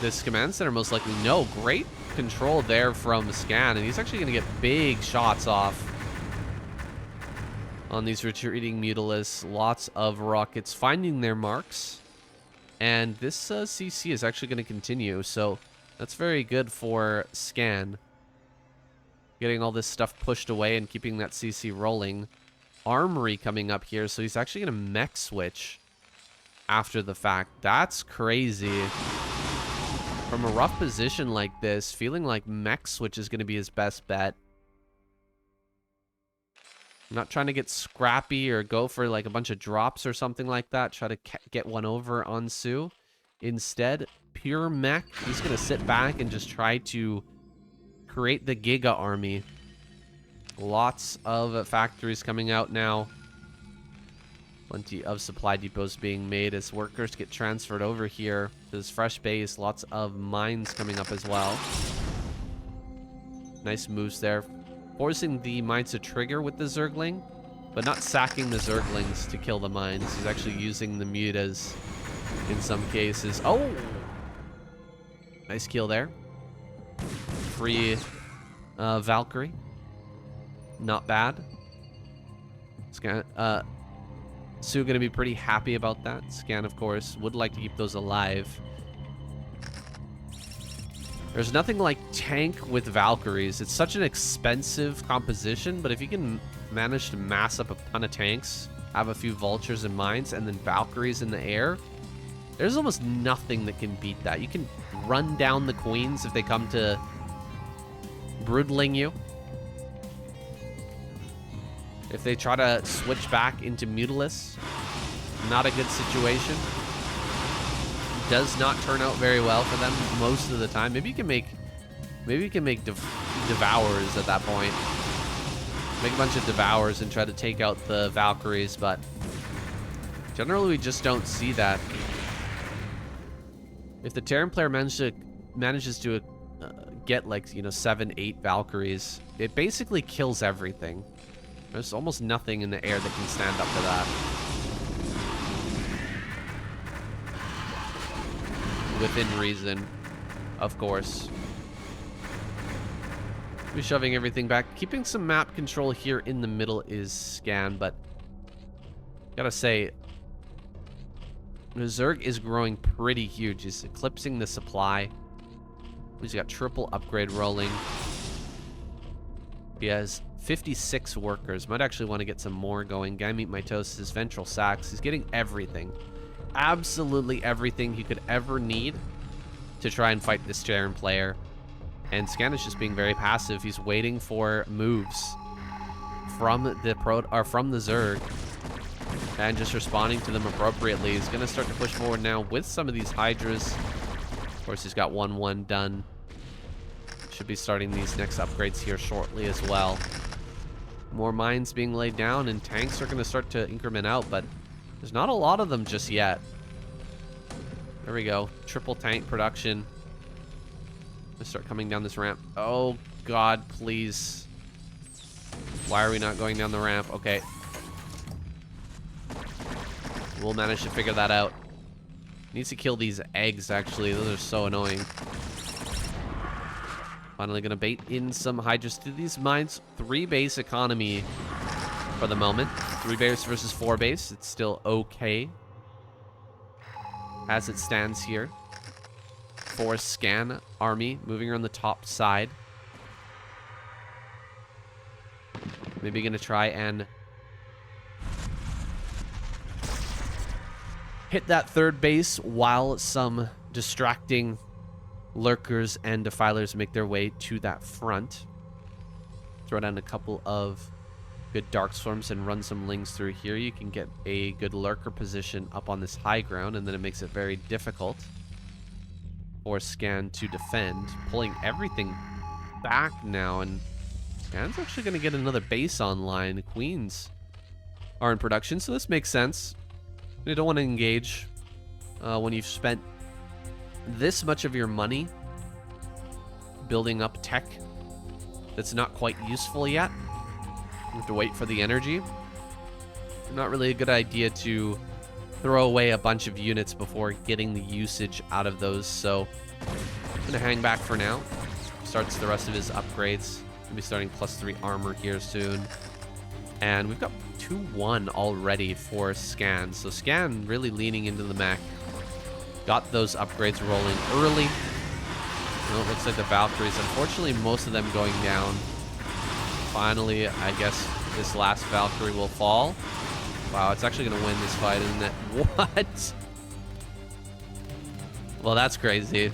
Speaker 1: this command center most likely. No, great control there from Scan, and he's actually going to get big shots off on these retreating Mutilus. Lots of rockets finding their marks, and this CC is actually going to continue, so that's very good for Scan. Getting all this stuff pushed away and keeping that CC rolling. Armory coming up here, so he's actually going to mech switch after the fact. That's crazy. From a rough position like this, feeling like mech switch is going to be his best bet. I'm not trying to get scrappy or go for like a bunch of drops or something like that. Try to get one over on Sue. Instead, pure mech. He's going to sit back and just try to create the Giga army. Lots of factories coming out now. Plenty of supply depots being made as workers get transferred over here to this fresh base. Lots of mines coming up as well. Nice moves there. Forcing the mines to trigger with the Zergling, but not sacking the Zerglings to kill the mines. He's actually using the Mutas in some cases. Oh! Nice kill there. Free Valkyrie. Not bad. Sue going to be pretty happy about that. Scan, of course, would like to keep those alive. There's nothing like tank with Valkyries. It's such an expensive composition, but if you can manage to mass up a ton of tanks, have a few vultures and mines, and then Valkyries in the air, there's almost nothing that can beat that. You can run down the queens if they come to broodling you. If they try to switch back into Mutilus, not a good situation. Does not turn out very well for them most of the time. Maybe you can make Devours at that point. Make a bunch of Devours and try to take out the Valkyries, but generally we just don't see that. If the Terran player manages to get like, you know, 7, 8 Valkyries, it basically kills everything. There's almost nothing in the air that can stand up to that. Within reason, of course. We're shoving everything back. Keeping some map control here in the middle is Scan, but gotta say, Zerg is growing pretty huge. He's eclipsing the supply. He's got triple upgrade rolling. He has 56 workers. Might actually want to get some more going. Gamete mitosis, ventral sacs. He's getting everything. Absolutely everything he could ever need to try and fight this Terran player. And Scan is just being very passive. He's waiting for moves from the Zerg and just responding to them appropriately. He's going to start to push forward now with some of these Hydras. Of course, he's got 1-1 done. Should be starting these next upgrades here shortly as well. More mines being laid down, and tanks are going to start to increment out, but there's not a lot of them just yet. There we go. Triple tank production. Let's start coming down this ramp. Oh, God, please. Why are we not going down the ramp? Okay. We'll manage to figure that out. Needs to kill these eggs, actually. Those are so annoying. Finally gonna bait in some Hydras to these mines. 3 base economy for the moment. 3 base versus 4 base. It's still okay as it stands here. 4 Scan army moving around the top side. Maybe gonna try and hit that 3rd base while some distracting lurkers and defilers make their way to that front. Throw down a couple of good dark storms and run some lings through here. You can get a good lurker position up on this high ground, and then it makes it very difficult for Scan to defend. Pulling everything back now, and Scan's actually going to get another base online. The Queens are in production, so this makes sense. You don't want to engage when you've spent this much of your money building up tech that's not quite useful yet. You have to wait for the energy. Not really a good idea to throw away a bunch of units before getting the usage out of those, so I'm gonna hang back for now. Starts the rest of his upgrades. Gonna be starting +3 armor here soon. And we've got 2-1 already for Scan, so Scan really leaning into the mech. Got those upgrades rolling early. Well, it looks like the Valkyries, unfortunately, most of them going down. Finally, I guess this last Valkyrie will fall. Wow, it's actually going to win this fight, isn't it? What? Well, that's crazy.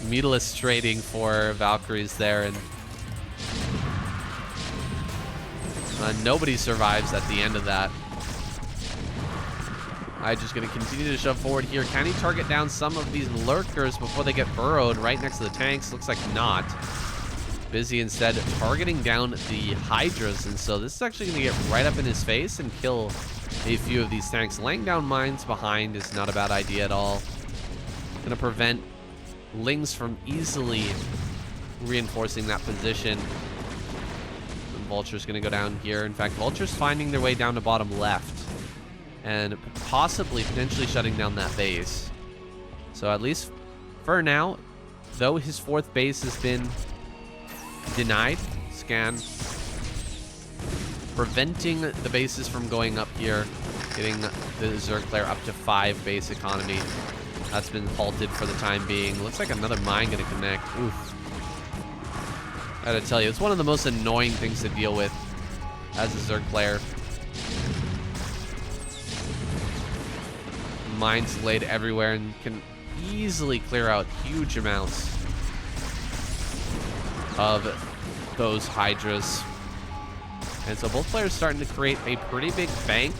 Speaker 1: Meatless trading for Valkyries there, and nobody survives at the end of that. I'm just going to continue to shove forward here. Can he target down some of these lurkers before they get burrowed right next to the tanks? Looks like not. Busy instead targeting down the Hydras, and so this is actually going to get right up in his face and kill a few of these tanks. Laying down mines behind is not a bad idea at all. Going to prevent Lings from easily reinforcing that position. And Vulture's going to go down here. In fact, Vulture's finding their way down to bottom left and possibly potentially shutting down that base. So at least for now, though his 4th base has been denied, Scan preventing the bases from going up here, getting the Zerg player up to 5 base economy. That's been halted for the time being. Looks like another mine gonna connect. Oof. I gotta tell you, it's one of the most annoying things to deal with as a Zerg player. Mines laid everywhere and can easily clear out huge amounts of those Hydras. And so both players starting to create a pretty big bank.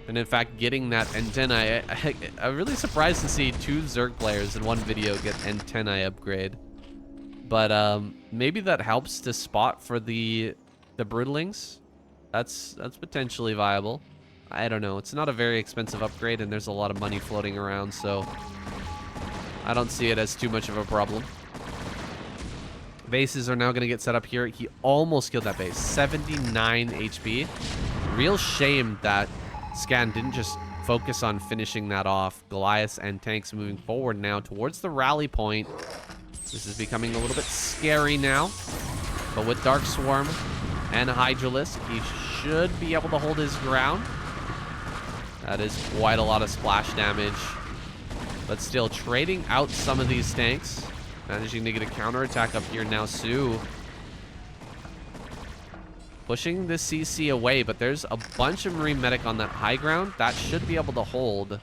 Speaker 1: And in fact, getting that antennae, I'm really surprised to see 2 Zerg players in one video get antennae upgrade. But maybe that helps to spot for the broodlings. That's potentially viable. I don't know. It's not a very expensive upgrade, and there's a lot of money floating around, so I don't see it as too much of a problem. Bases are now going to get set up here. He almost killed that base. 79 HP. Real shame that Scan didn't just focus on finishing that off. Goliath and tanks moving forward now towards the rally point. This is becoming a little bit scary now. But with Dark Swarm and Hydralisk, he should be able to hold his ground. That is quite a lot of splash damage. But still, trading out some of these tanks. Managing to get a counterattack up here now. Sue pushing the CC away, but there's a bunch of Marine Medic on that high ground. That should be able to hold.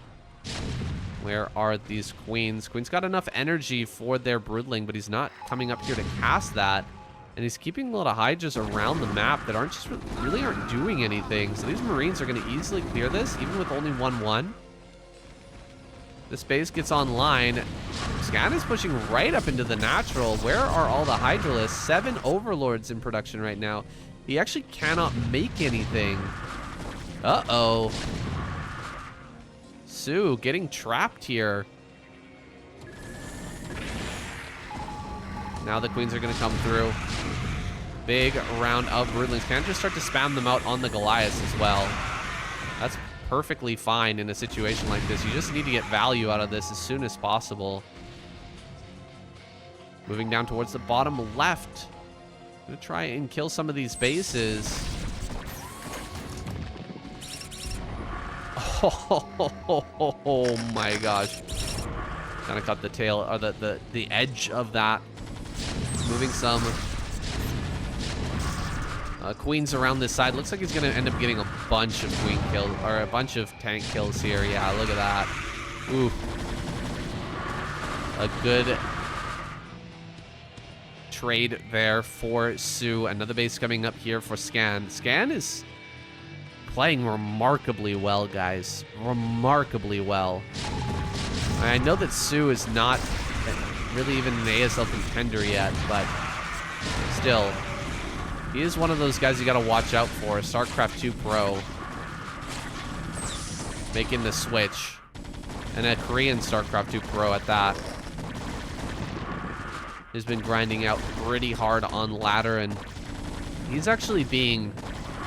Speaker 1: Where are these Queens? Queen's got enough energy for their Broodling, but he's not coming up here to cast that. And he's keeping a lot of Hydras around the map that aren't just really aren't doing anything. So these Marines are going to easily clear this, even with only 1-1. This base gets online. Scan is pushing right up into the natural. Where are all the Hydralisks? 7 Overlords in production right now. He actually cannot make anything. Uh-oh. Sue getting trapped here. Now the Queens are going to come through. Big round of Broodlings. Can't just start to spam them out on the Goliaths as well. That's perfectly fine in a situation like this. You just need to get value out of this as soon as possible. Moving down towards the bottom left. Gonna try and kill some of these bases. Oh my gosh. Kind of cut the tail, or the edge of that. Moving some Queens around this side. Looks like he's going to end up getting a bunch of Queen kills, or a bunch of tank kills here. Yeah, look at that. Ooh. A good trade there for Sue. Another base coming up here for Scan. Scan is playing remarkably well, guys. Remarkably well. I know that Sue is not really even an ASL contender yet, but still, he is one of those guys you got to watch out for. Starcraft 2 Pro making the switch, and a Korean Starcraft 2 Pro at that. He's been grinding out pretty hard on ladder, and he's actually being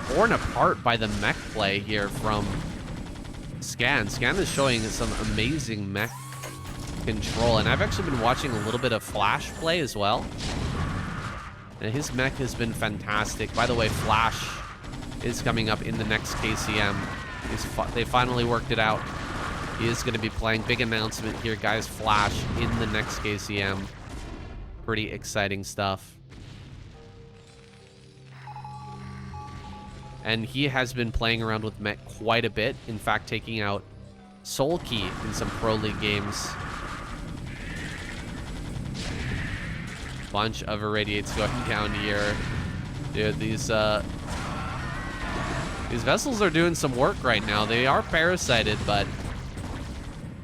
Speaker 1: torn apart by the mech play here from Scan. Scan is showing some amazing mech control, and I've actually been watching a little bit of Flash play as well. And his mech has been fantastic. By the way, Flash is coming up in the next KCM. They finally worked it out. He is going to be playing. Big announcement here, guys. Flash in the next KCM. Pretty exciting stuff. And he has been playing around with mech quite a bit. In fact, taking out Soul Key in some Pro League games. Bunch of irradiates going down here. Dude, these vessels are doing some work right now. They are parasited, but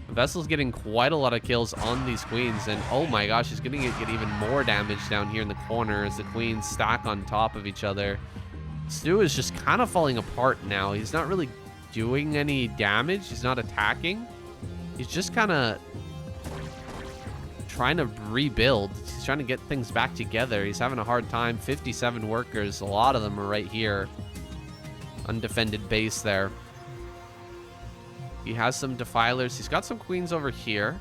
Speaker 1: the vessel's getting quite a lot of kills on these Queens. And oh my gosh, he's gonna get even more damage down here in the corner as the Queens stack on top of each other. Stu is just kind of falling apart now. He's not really doing any damage. He's not attacking. He's just kind of trying to rebuild. He's trying to get things back together. He's having a hard time. 57 workers. A lot of them are right here. Undefended base there. He has some defilers. He's got some Queens over here.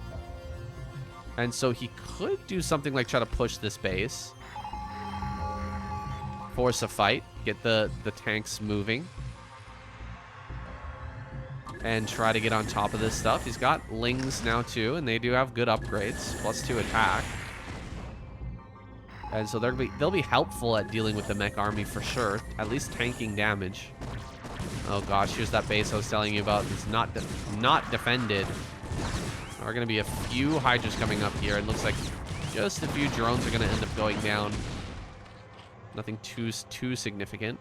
Speaker 1: And so he could do something like try to push this base. Force a fight. Get the tanks moving. And try to get on top of this stuff. He's got Lings now too, and they do have good upgrades. +2 attack. And so they'll be helpful at dealing with the mech army for sure. At least tanking damage. Oh gosh, here's that base I was telling you about. It's not defended. There are going to be a few Hydras coming up here. It looks like just a few drones are going to end up going down. Nothing too significant.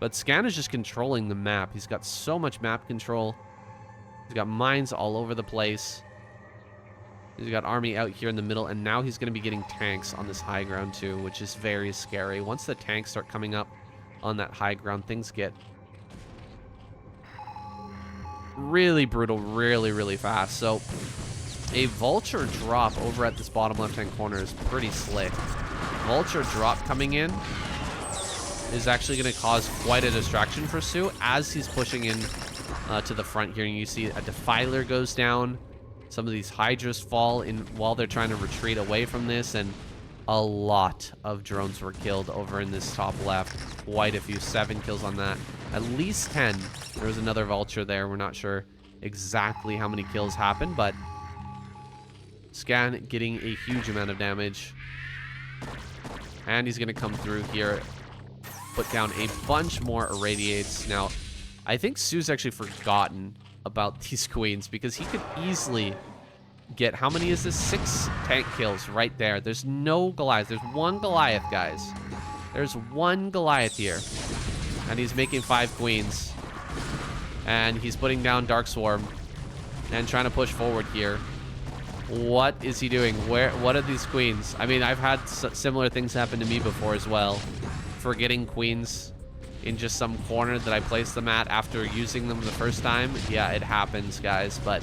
Speaker 1: But Scan is just controlling the map. He's got so much map control. He's got mines all over the place. He's got army out here in the middle, and now he's going to be getting tanks on this high ground too, which is very scary. Once the tanks start coming up on that high ground, things get really brutal, really, really fast. So a vulture drop over at this bottom left-hand corner is pretty slick. Vulture drop coming in is actually going to cause quite a distraction for Sue as he's pushing in to the front here. And you see a Defiler goes down. Some of these Hydras fall in while they're trying to retreat away from this. And a lot of drones were killed over in this top left. Quite a few. 7 kills on that. At least 10. There was another vulture there. We're not sure exactly how many kills happened, but Scan getting a huge amount of damage. And he's going to come through here, put down a bunch more irradiates. Now, I think Sue's actually forgotten about these queens because he could easily get, how many is this? 6 tank kills right there. There's no Goliath. There's one Goliath, guys. There's one Goliath here. And he's making 5 queens. And he's putting down Dark Swarm and trying to push forward here. What is he doing? What are these queens? I mean, I've had similar things happen to me before as well. Forgetting queens in just some corner that I placed them at after using them the first time. Yeah, it happens, guys, but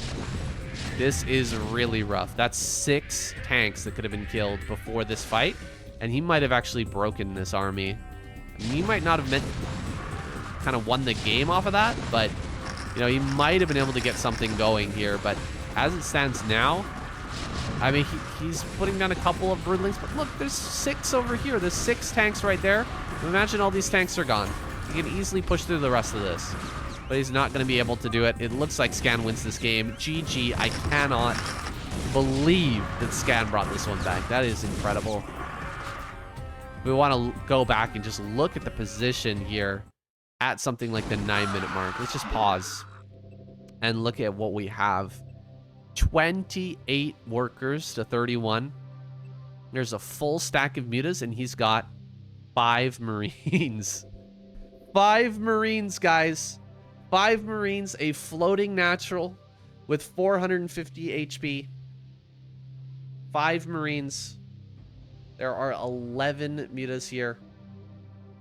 Speaker 1: this is really rough. That's 6 tanks that could have been killed before this fight, and he might have actually broken this army. I mean, he might not have kind of won the game off of that, but, you know, he might have been able to get something going here, but as it stands now, I mean, he's putting down a couple of broodlings, but look, there's 6 over here. There's 6 tanks right there. Imagine all these tanks are gone. He can easily push through the rest of this, but he's not going to be able to do it. It looks like Scan wins this game. GG. I cannot believe that Scan brought this one back. That is incredible. We want to go back and just look at the position here at something like the 9-minute mark. Let's just pause and look at what we have. 28 workers to 31. There's a full stack of mutas, and he's got 5 Marines. 5 Marines, guys. 5 Marines, a floating natural with 450 HP. 5 Marines. There are 11 mutas here,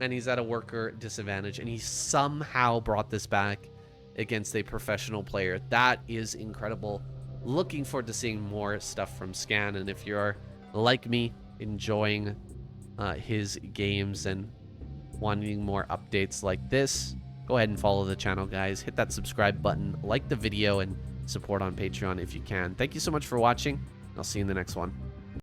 Speaker 1: and he's at a worker disadvantage, and he somehow brought this back against a professional player. That is incredible. Looking forward to seeing more stuff from Scan, and if you're like me, enjoying his games and wanting more updates like this, go ahead and follow the channel, guys. Hit that subscribe button, like the video, and support on Patreon if you can. Thank you so much for watching. I'll see you in the next one.